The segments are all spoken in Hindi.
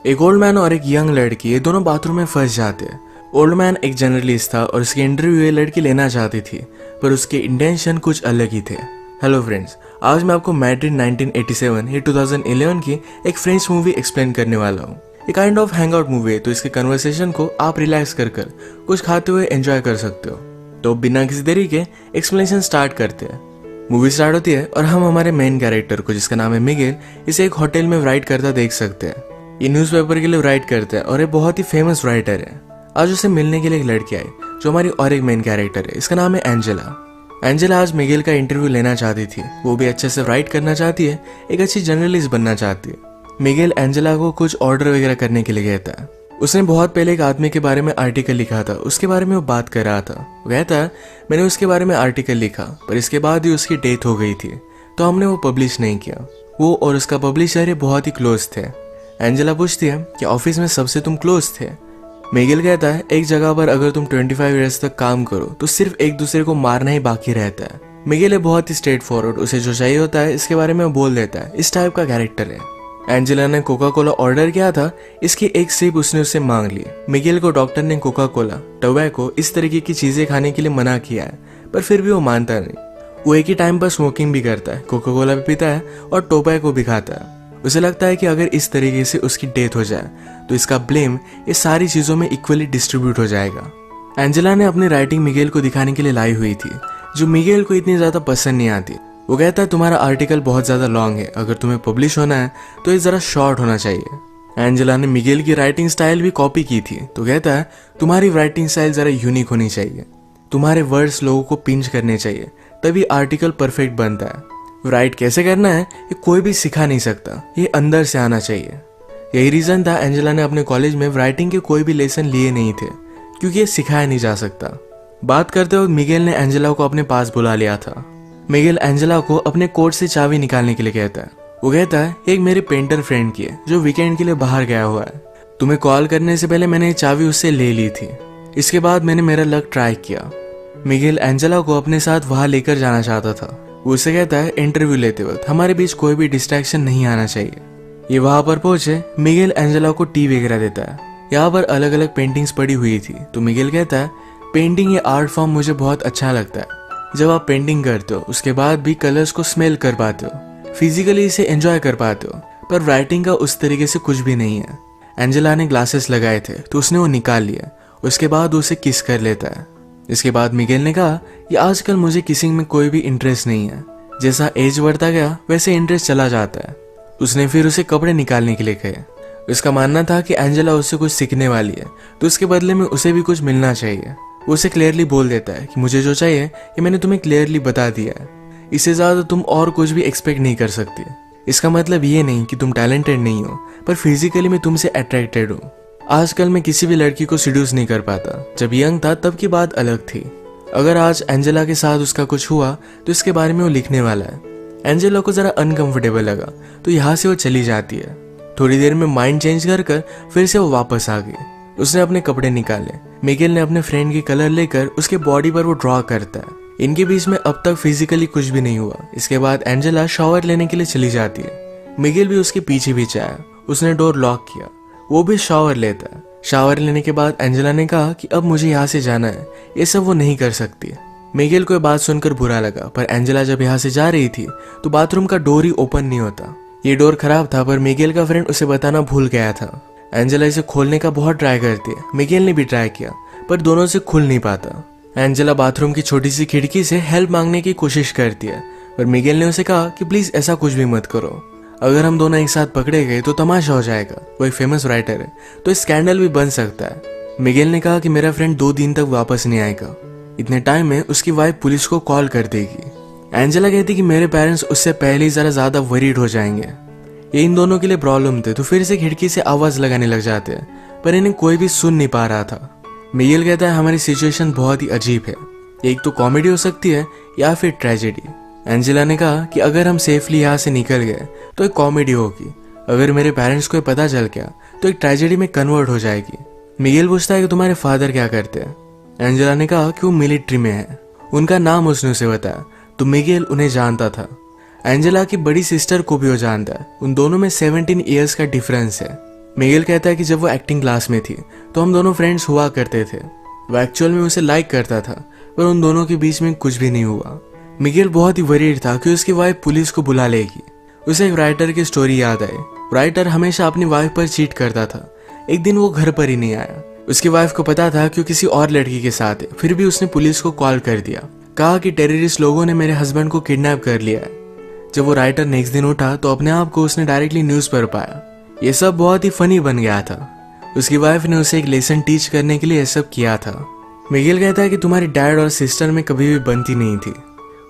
एक ओल्ड मैन और एक यंग लड़की ये दोनों बाथरूम में फंस जाते हैं। ओल्ड मैन एक जर्नलिस्ट था और उसकी इंटरव्यू ये लड़की लेना चाहती थी, पर उसके इंटेंशन कुछ अलग ही थे। हेलो फ्रेंड्स, आज मैं आपको मैड्रिड 1987 या 2011 की एक फ्रेंच मूवी एक्सप्लेन करने वाला हूँ। ये kind of hang out movie है, तो इसके कन्वर्सेशन को आप रिलैक्स कर कुछ खाते हुए एंजॉय कर सकते हो। तो बिना किसी देरी के एक्सप्लेनेशन स्टार्ट करते हैं। मूवी स्टार्ट होती है और हम हमारे मेन कैरेक्टर को, जिसका नाम है मिगेल, इसे एक होटल में राइट करता देख सकते हैं। ये न्यूज़पेपर के लिए राइट करता है और ये बहुत ही फेमस राइटर है। आज उसे मिलने के लिए एक लड़की आई जो हमारी और एक मेन कैरेक्टर है, इसका नाम है एंजेला। एंजेला आज मिगेल का इंटरव्यू लेना चाहती थी। वो भी अच्छे से राइट करना चाहती है, एक अच्छी जर्नलिस्ट बनना चाहती है। मिगेल एंजेला को कुछ ऑर्डर वगैरह करने के लिए कहता है। उसने बहुत पहले एक आदमी के बारे में आर्टिकल लिखा था, उसके बारे में वो बात कर रहा था। वो कहता है मैंने उसके बारे में आर्टिकल लिखा, पर इसके बाद ही उसकी डेथ हो गई थी, तो हमने वो पब्लिश नहीं किया। वो और उसका पब्लिशर ये बहुत ही क्लोज थे। एंजेला पूछती है कि ऑफिस में सबसे तुम क्लोज थे। मिगेल कहता है एक जगह पर अगर तुम 25 ईयर्स तक काम करो तो सिर्फ एक दूसरे को मारना ही बाकी रहता है। मिगेल बहुत ही स्ट्रेट फॉरवर्ड, उसे जो चाहिए होता है इसके बारे में वो बोल देता है। इस टाइप का कैरेक्टर है। एंजेला ने कोका कोला ऑर्डर किया था, इसकी एक सिप उसने उससे मांग ली। मिगेल को डॉक्टर ने कोका कोला, टोबैको इस तरीके की चीजें खाने के लिए मना किया है, पर फिर भी वो मानता नहीं। वो एक ही टाइम पर स्मोकिंग भी करता है, कोका कोला भी पीता है और टोबैको भी खाता है। उसे लगता है कि अगर इस तरीके से उसकी डेथ हो जाए तो इसका ब्लेम ये सारी चीजों में इक्वली डिस्ट्रीब्यूट हो जाएगा। एंजेला ने अपनी राइटिंग मिगेल को दिखाने के लिए लाई हुई थी, जो मिगेल को इतनी ज्यादा पसंद नहीं आती। वो कहता है तुम्हारा आर्टिकल बहुत ज्यादा लॉन्ग है, अगर तुम्हें पब्लिश होना है तो ये जरा शॉर्ट होना चाहिए। एंजेला ने मिगेल की राइटिंग स्टाइल भी कॉपी की थी, तो कहता है तुम्हारी राइटिंग स्टाइल जरा यूनिक होनी चाहिए, तुम्हारे वर्ड्स लोगों को पिंच करने चाहिए, तभी आर्टिकल परफेक्ट बनता है। राइट कैसे करना है ये कोई भी सिखा नहीं सकता, ये अंदर से आना चाहिए। यही रीजन था एंजेला ने अपने कॉलेज में राइटिंग के कोई भी लेसन लिए नहीं थे, क्योंकि ये सिखाया नहीं जा सकता। बात करते वक्त मिगेल ने एंजेला को अपने पास बुला लिया था। मिगेल एंजेला को अपने कोट से चाबी निकालने के लिए कहता है। वो कहता है एक मेरे पेंटर फ्रेंड की है जो वीकेंड के लिए बाहर गया हुआ है। तुम्हें कॉल करने से पहले मैंने चाबी उससे ले ली थी, इसके बाद मैंने मेरा लक ट्राई किया। मिगेल एंजेला को अपने साथ वहां लेकर जाना चाहता था। वो उसे कहता है इंटरव्यू लेते वक्त हमारे बीच कोई भी डिस्ट्रैक्शन नहीं आना चाहिए। ये वहां पर पहुंचे, मिगेल एंजेला को टी वगैरह देता है। यहाँ पर अलग अलग पेंटिंग्स पड़ी हुई थी, तो मिगेल कहता है पेंटिंग ये आर्ट फॉर्म मुझे बहुत अच्छा लगता है। जब आप पेंटिंग करते हो उसके बाद भी कलर्स को स्मेल कर पाते हो, फिजिकली इसे एंजॉय कर पाते हो, पर राइटिंग का उस तरीके से कुछ भी नहीं है। एंजेला ने ग्लासेस लगाए थे तो उसने वो निकाल लिया, उसके बाद उसे किस कर लेता है। इसके बाद मिगेल ने कहा कि आजकल मुझे किसिंग में कोई भी इंटरेस्ट नहीं है, जैसा एज बढ़ता गया वैसे इंटरेस्ट चला जाता है। उसने फिर उसे कपड़े निकालने के लिए कहे। उसका मानना था कि एंजेला उससे कुछ सीखने वाली है, तो उसके बदले में उसे भी कुछ मिलना चाहिए। वो उसे क्लियरली बोल देता है कि मुझे जो चाहिए ये मैंने तुम्हें क्लियरली बता दिया है, इससे ज्यादा तुम और कुछ भी एक्सपेक्ट नहीं कर सकती। इसका मतलब ये नहीं कि तुम टैलेंटेड नहीं हो, पर फिजिकली मैं तुमसे अट्रैक्टेड हूँ। आजकल मैं किसी भी लड़की को सीड्यूस नहीं कर पाता, जब यंग था तब की बात अलग थी। अगर आज एंजेला के साथ उसका कुछ हुआ तो इसके बारे में वो लिखने वाला है। एंजेला को जरा अनकंफर्टेबल लगा तो यहाँ से वो चली जाती है। थोड़ी देर में माइंड चेंज कर फिर से वो वापस आ गई। उसने अपने कपड़े निकाले। मिगेल ने अपने फ्रेंड की कलर लेकर उसके बॉडी पर वो ड्रॉ करता है। इनके बीच में अब तक फिजिकली कुछ भी नहीं हुआ। इसके बाद एंजेला शावर लेने के लिए चली जाती है। मिगेल भी उसके पीछे पीछे आया। उसने डोर लॉक किया, वो भी शावर लेता है। शावर लेने के बाद एंजेला ने कहा कि अब मुझे यहाँ से जाना है, ये सब वो नहीं कर सकती। मिगेल को ये बात सुनकर बुरा लगा, पर एंजेला जब यहाँ से जा रही थी तो बाथरूम का डोर ही ओपन नहीं होता। ये डोर खराब था, पर मिगेल का फ्रेंड उसे बताना भूल गया था। एंजेला इसे खोलने का बहुत ट्राई करती है। मिगेल ने भी ट्राई किया, पर दोनों से खुल नहीं पाता। एंजेला बाथरूम की छोटी सी खिड़की से हेल्प मांगने की कोशिश करती है, पर मिगेल ने उसे कहा कि प्लीज ऐसा कुछ भी मत करो, अगर हम दोनों एक साथ पकड़े गए तो तमाशा हो जाएगा। वो एक फेमस राइटर है, तो स्कैंडल भी बन सकता है। मिगेल ने कहा कि मेरा फ्रेंड 2 दिन तक वापस नहीं आएगा, इतने टाइम में उसकी वाइफ पुलिस को कॉल कर देगी। एंजेला कहती कि मेरे पेरेंट्स उससे पहले ही जरा ज्यादा वरीड हो जाएंगे। ये इन दोनों के लिए प्रॉब्लम थे, तो फिर से खिड़की से आवाज लगाने लग जाते हैं, पर इन्हें कोई भी सुन नहीं पा रहा था। मिगेल कहता है हमारी सिचुएशन बहुत ही अजीब है, एक तो कॉमेडी हो सकती है या फिर ट्रेजेडी। एंजेला ने कहा कि अगर हम सेफली यहाँ से निकल गए तो एक कॉमेडी होगी, अगर मेरे पेरेंट्स को पता चल गया तो एक ट्रेजेडी में कन्वर्ट हो जाएगी। मिगेल पूछता है कि तुम्हारे फादर क्या करते हैं। एंजेला ने कहा कि वो मिलिट्री में है। उनका नाम उसने उसे बताया, तो मिगेल उन्हें जानता था। एंजेला की बड़ी सिस्टर को भी वो जानता है। उन दोनों में 17 ईयर्स का डिफरेंस है। मिगेल कहता है कि जब वो एक्टिंग क्लास में थी तो हम दोनों फ्रेंड्स हुआ करते थे। वो एक्चुअल में उसे लाइक करता था, पर उन दोनों के बीच में कुछ भी नहीं हुआ। मिगेल बहुत ही वरीड था कि उसकी वाइफ पुलिस को बुला लेगी। उसे एक राइटर की स्टोरी याद आई। राइटर हमेशा अपनी वाइफ पर चीट करता था। एक दिन वो घर पर ही नहीं आया। उसकी वाइफ को पता था कि वो किसी और लड़की के साथ है, फिर भी उसने पुलिस को कॉल कर दिया। कहा कि टेररिस्ट लोगों ने मेरे हस्बैंड को किडनैप कर लिया है। जब वो राइटर नेक्स्ट दिन उठा तो अपने आप को उसने डायरेक्टली न्यूज पर पाया। ये सब बहुत ही फनी बन गया था। उसकी वाइफ ने उसे एक लेसन टीच करने के लिए ये सब किया था। मिगेल कहता है कि तुम्हारी डैड और सिस्टर में कभी भी बनती नहीं थी,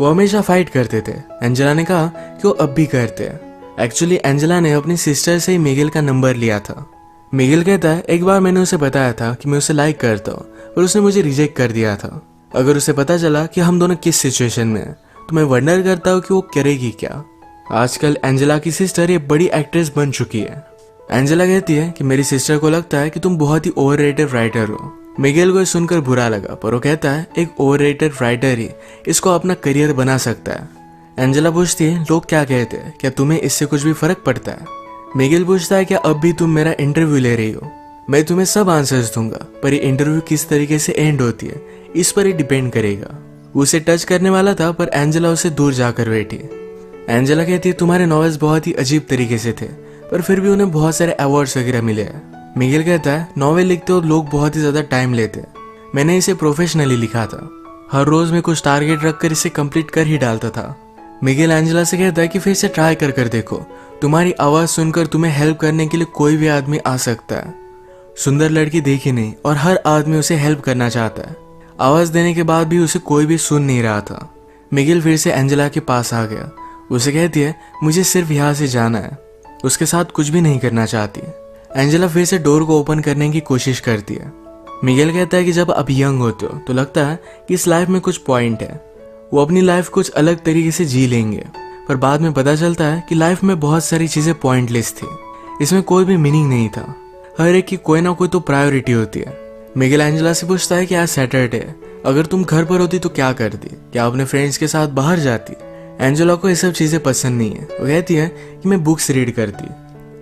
वो हमेशा फाइट करते थे। एंजेला ने कहा कि वो अब भी करते हैं। एक्चुअली एंजेला ने अपनी सिस्टर से ही मिगेल का नंबर लिया था। मिगेल कहता है एक बार मैंने उसे बताया था कि मैं उसे लाइक करता हूँ, पर उसने मुझे रिजेक्ट कर दिया था। अगर उसे पता चला कि हम दोनों किस सिचुएशन में हैं तो मैं वंडर करता हूँ कि वो करेगी क्या। आजकल एंजेला की सिस्टर ये बड़ी एक्ट्रेस बन चुकी है। एंजेला कहती है कि मेरी सिस्टर को लगता है कि तुम बहुत ही ओवररेटेड राइटर हो। मिगेल को सुनकर बुरा लगा, पर वो कहता है एक ओवररेटेड राइटर ही इसको अपना करियर बना सकता है। एंजेला पूछती है लोग क्या कहते हैं, क्या तुम्हें इससे कुछ भी फर्क पड़ता है। मिगेल पूछता है क्या अब भी तुम मेरा इंटरव्यू ले रही हो। मैं तुम्हें सब आंसर्स दूंगा, पर ये इंटरव्यू किस तरीके से एंड होती है इस पर ही डिपेंड करेगा। वो उसे टच करने वाला था, पर एंजेला उसे दूर जाकर बैठी। एंजेला कहती है तुम्हारे नॉवेल्स बहुत ही अजीब तरीके से थे, पर फिर भी उन्हें बहुत सारे अवार्ड्स वगैरह मिले हैं। मिगेल कहता है नॉवेल लिखते हो लोग बहुत ही ज्यादा टाइम लेते हैं, मैंने इसे प्रोफेशनली लिखा था। हर रोज में कुछ टारगेट रखकर इसे कंप्लीट कर ही डालता था। मिगेल एंजेला से कहता है कि फिर से ट्राई कर देखो, तुम्हारी आवाज सुनकर तुम्हें हेल्प करने के लिए कोई भी आदमी आ सकता है। सुंदर लड़की देखी नहीं और हर आदमी उसे हेल्प करना चाहता है। आवाज देने के बाद भी उसे कोई भी सुन नहीं रहा था। मिगेल फिर से एंजेला के पास आ गया। उसे कहती है मुझे सिर्फ यहाँ से जाना है, उसके साथ कुछ भी नहीं करना चाहती। एंजेला फिर से डोर को ओपन करने की कोशिश करती है। मिगेल कहता है कि जब आप यंग होते हो तो लगता है कि इस लाइफ में कुछ पॉइंट है, वो अपनी लाइफ कुछ अलग तरीके से जी लेंगे, पर बाद में पता चलता है कि लाइफ में बहुत सारी चीजें पॉइंटलेस थी। इसमें कोई भी मीनिंग नहीं था। हर एक की कोई ना कोई तो प्रायोरिटी होती है। मिगेल एंजेला से पूछता है कि आज सैटरडे है, अगर तुम घर पर होती तो क्या करती, क्या अपने फ्रेंड्स के साथ बाहर जाती। एंजेला को ये सब चीजें पसंद नहीं है। वो कहती है कि मैं बुक्स रीड करती।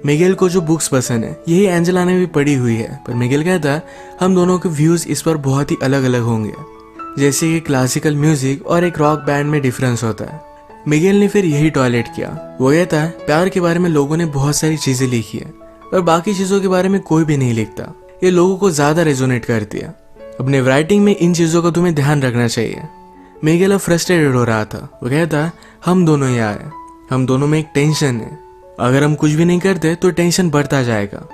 मिगेल को जो बुक्स पसंद है यही एंजेला ने भी पढ़ी हुई है, पर मिगेल कहता है हम दोनों के व्यूज इस पर बहुत ही अलग अलग होंगे, जैसे कि क्लासिकल म्यूजिक और एक रॉक बैंड में डिफरेंस होता है। मिगेल ने फिर यही टॉयलेट किया। वो कहता है प्यार के बारे में लोगों ने बहुत सारी चीजें लिखी है, पर बाकी चीजों के बारे में कोई भी नहीं लिखता। ये लोगों को ज्यादा रेजोनेट करती है। अपने राइटिंग में इन चीजों का तुम्हें ध्यान रखना चाहिए। मिगेल अब फ्रस्ट्रेटेड हो रहा था। वो कहता है हम दोनों यहाँ है, हम दोनों में एक टेंशन है, अगर हम कुछ भी नहीं करते तो टेंशन बढ़ता जाएगा।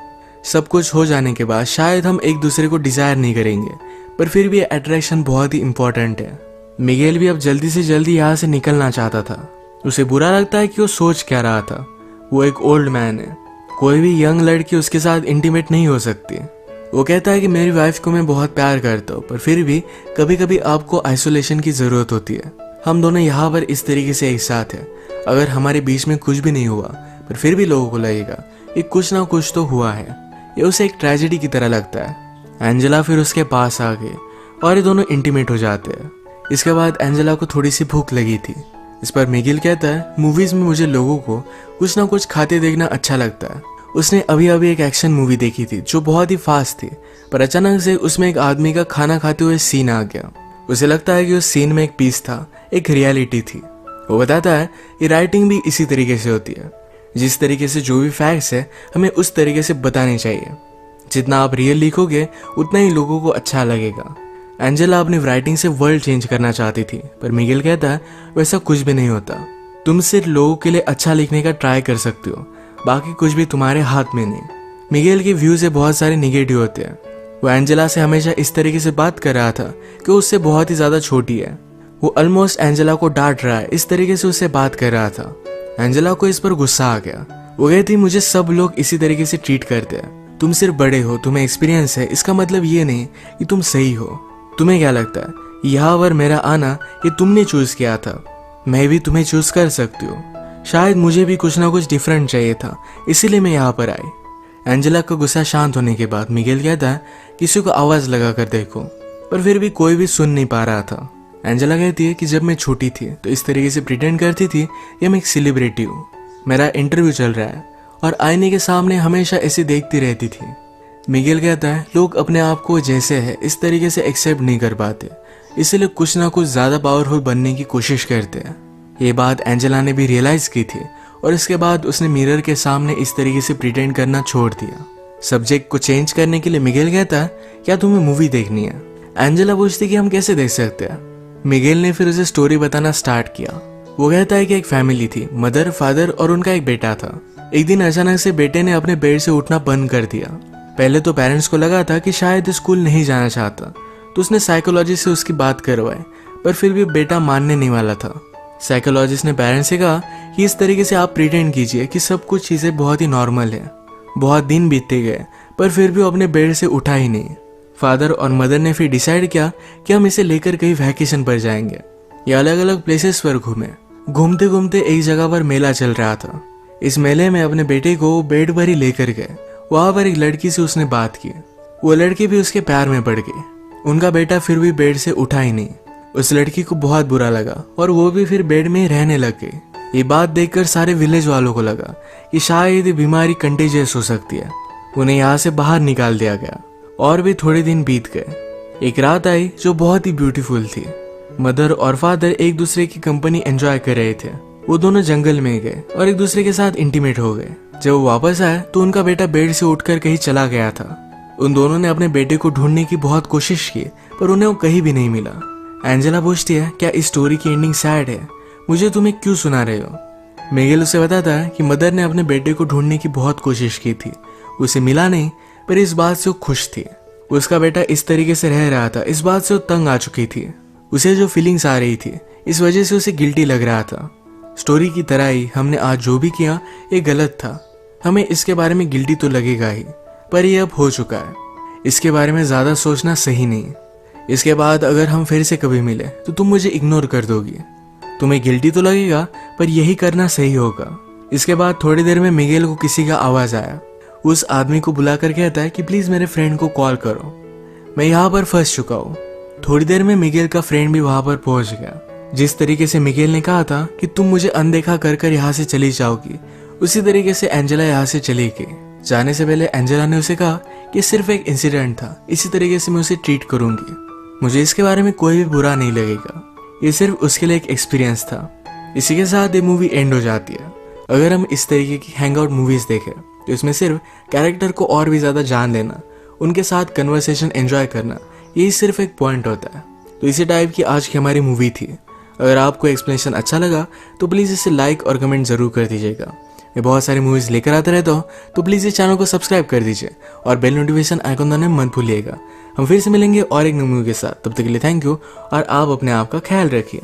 सब कुछ हो जाने के बाद शायद हम एक दूसरे को डिजायर नहीं करेंगे, पर फिर भी अट्रैक्शन बहुत ही इंपॉर्टेंट है। मिगेल भी अब जल्दी से जल्दी यहाँ से निकलना चाहता था। उसे बुरा लगता है कि वो सोच क्या रहा था। वो एक ओल्ड मैन है, कोई भी यंग लड़की उसके साथ इंटीमेट नहीं हो सकती। वो कहता है कि मेरी वाइफ को मैं बहुत प्यार करता हूँ, पर फिर भी कभी कभी आपको आइसोलेशन की जरूरत होती है। हम दोनों यहाँ पर इस तरीके से एक साथ है, अगर हमारे बीच में कुछ भी नहीं हुआ, पर फिर भी लोगों को लगेगा ये कुछ ना कुछ तो हुआ है। ये उसे एक ट्रेजेडी की तरह लगता है। एंजेला फिर उसके पास आ गई और ये दोनों इंटीमेट हो जाते हैं। इसके बाद एंजेला को थोड़ी सी भूख लगी थी। इस पर मिगेल कहता है मूवीज में मुझे लोगों को कुछ ना कुछ खाते देखना अच्छा लगता है। उसने अभी अभी एक एक्शन मूवी देखी थी जो बहुत ही फास्ट थी, पर अचानक से उसमें एक आदमी का खाना खाते हुए सीन आ गया। उसे लगता है कि उस सीन में एक पीस था, एक रियलिटी थी। वो बताता है ये राइटिंग भी इसी तरीके से होती है, जिस तरीके से जो भी फैक्ट्स है हमें उस तरीके से बताने चाहिए। जितना आप रियल लिखोगे उतना ही लोगों को अच्छा लगेगा। एंजेला अपनी राइटिंग से वर्ल्ड चेंज करना चाहती थी, पर मिगेल कहता है वैसा कुछ भी नहीं होता। तुम सिर्फ लोगों के लिए अच्छा लिखने का ट्राई कर सकते हो, बाकी कुछ भी तुम्हारे हाथ में नहीं। मिगेल के व्यू से बहुत सारे निगेटिव होते हैं। वो एंजेला से हमेशा इस तरीके से बात कर रहा था कि उससे बहुत ही ज्यादा छोटी है। वो ऑलमोस्ट एंजेला को डांट रहा है, इस तरीके से उससे बात कर रहा था। एंजेला को इस पर गुस्सा आ गया। वो कहती मुझे सब लोग इसी तरीके से ट्रीट करते हैं, तुम सिर्फ बड़े हो, तुम्हें एक्सपीरियंस है, इसका मतलब ये नहीं कि तुम सही हो। तुम्हें क्या लगता है यहाँ पर मेरा आना ये तुमने चूज किया था? मैं भी तुम्हें चूज कर सकती हूँ। शायद मुझे भी कुछ ना कुछ डिफरेंट चाहिए था, इसीलिए मैं यहाँ पर आई। एंजेला का गुस्सा शांत होने के बाद मिगेल कहता है किसी को आवाज लगा कर देखो, पर फिर भी कोई भी सुन नहीं पा रहा था। एंजेला कहती है कि जब मैं छोटी थी तो इस तरीके से प्रिटेंड करती थी कि मैं एक सेलिब्रिटी हूँ, मेरा इंटरव्यू चल रहा है और आईने के सामने हमेशा ऐसे देखती रहती थी। मिगेल कहता है लोग अपने आप को जैसे है इस तरीके से एक्सेप्ट नहीं कर पाते, इसलिए कुछ ना कुछ ज्यादा पावरफुल बनने की कोशिश करते हैं। ये बात एंजेला ने भी रियलाइज की थी और इसके बाद उसने मिरर के सामने इस तरीके से प्रिटेंड करना छोड़ दिया। सब्जेक्ट को चेंज करने के लिए मिगेल कहता है क्या तुम्हें मूवी देखनी है? एंजेला पूछती कि हम कैसे देख सकते हैं। मिगेल ने फिर उसे स्टोरी बताना स्टार्ट किया। वो कहता है कि एक फैमिली थी, मदर, फादर और उनका एक बेटा था। एक दिन अचानक से बेटे ने अपने बेड से उठना बंद कर दिया। पहले तो पेरेंट्स को लगा था कि शायद स्कूल नहीं जाना चाहता, तो उसने साइकोलॉजिस्ट से उसकी बात करवाई, पर फिर भी बेटा मानने नहीं वाला था। साइकोलॉजिस्ट ने पेरेंट्स से कहा कि इस तरीके से आप प्रिटेंड कीजिए कि सब कुछ चीजें बहुत ही नॉर्मल है। बहुत दिन बीतते गए पर फिर भी वो अपने बेड से उठा ही नहीं। फादर और मदर ने फिर डिसाइड किया कि हम इसे लेकर कहीं वैकेशन पर जाएंगे। ये अलग अलग प्लेसेस पर घूमे। घूमते घूमते एक जगह पर मेला चल रहा था। इस मेले में अपने बेटे को बेड पर ही लेकर गए। वहां पर एक लड़की से उसने बात की। वो लड़की भी उसके प्यार में पड़ गई। उनका बेटा फिर भी बेड से उठा ही नहीं। उस लड़की को बहुत बुरा लगा और वो भी फिर बेड में ही रहने लग गई। ये बात देखकर सारे विलेज वालों को लगा कि शायद ये बीमारी कंटेजियस हो सकती है। उन्हें यहाँ से बाहर निकाल दिया गया और भी थोड़े दिन बीत गए। एक रात आई जो बहुत ही ब्यूटीफुल थी। मदर और फादर एक दूसरे की कंपनी एंजॉय कर रहे थे। वो दोनों जंगल में गए और एक दूसरे के साथ इंटीमेट हो गए। जब वो वापस आए तो उनका बेटा बेड से उठकर कहीं चला गया था। उन दोनों ने अपने बेटे को ढूंढने की बहुत कोशिश की पर उन्हें वो कहीं भी नहीं मिला। एंजेला पूछती है क्या इस स्टोरी की एंडिंग सैड है? मुझे तुम्हें क्यों सुना रहे हो? मिगेल उसे बताता है कि मदर ने अपने बेटे को ढूंढने की बहुत कोशिश की थी, उसे मिला नहीं, पर इस बात से वो खुश थी। उसका बेटा इस तरीके से रह रहा था, इस बात से वो तंग आ चुकी थी। उसे जो फीलिंग्स आ रही थी इस वजह से उसे गिल्टी लग रहा था। स्टोरी की तरह ही हमने आज जो भी किया ये गलत था। हमें इसके बारे में गिल्टी तो लगेगा ही, पर ये अब हो चुका है। इसके बारे में ज्यादा सोचना सही नहीं। इसके बाद अगर हम फिर से कभी मिले तो तुम मुझे इग्नोर कर दोगी। तुम्हें गिल्टी तो लगेगा पर यही करना सही होगा। इसके बाद थोड़ी देर में मिगेल को किसी का आवाज आया। उस आदमी को बुलाकर कहता है कि प्लीज मेरे फ्रेंड को कॉल करो, मैं यहाँ पर फंस चुका हूँ। थोड़ी देर में मिगेल का फ्रेंड भी वहां पर पहुंच गया। जिस तरीके से मिगेल ने कहा था कि तुम मुझे अनदेखा कर कर यहाँ से चली जाओगी, उसी तरीके से एंजेला यहाँ से चली गई। जाने से पहले एंजेला ने उसे कहा कि सिर्फ एक इंसिडेंट था, इसी तरीके से मैं उसे ट्रीट करूंगी। मुझे इसके बारे में कोई भी बुरा नहीं लगेगा, ये सिर्फ उसके लिए एक एक्सपीरियंस था। इसी के साथ ये मूवी एंड हो जाती है। अगर हम इस तरीके की हैंगआउट मूवीज देखें तो इसमें सिर्फ कैरेक्टर को और भी ज्यादा जान लेना, उनके साथ कन्वर्सेशन एंजॉय करना, यही सिर्फ एक पॉइंट होता है। तो इसी टाइप की आज की हमारी मूवी थी। अगर आपको एक्सप्लेनेशन अच्छा लगा तो प्लीज़ इसे लाइक और कमेंट जरूर कर दीजिएगा। मैं बहुत सारी मूवीज लेकर आता रहता हूँ, तो प्लीज़ इस चैनल को सब्सक्राइब कर दीजिए और बेल नोटिफिकेशन आइकन दबाना मत भूलिएगा। हम फिर से मिलेंगे और एक नई मूवी के साथ। तब तक के लिए थैंक यू और आप अपने आप का ख्याल रखिए।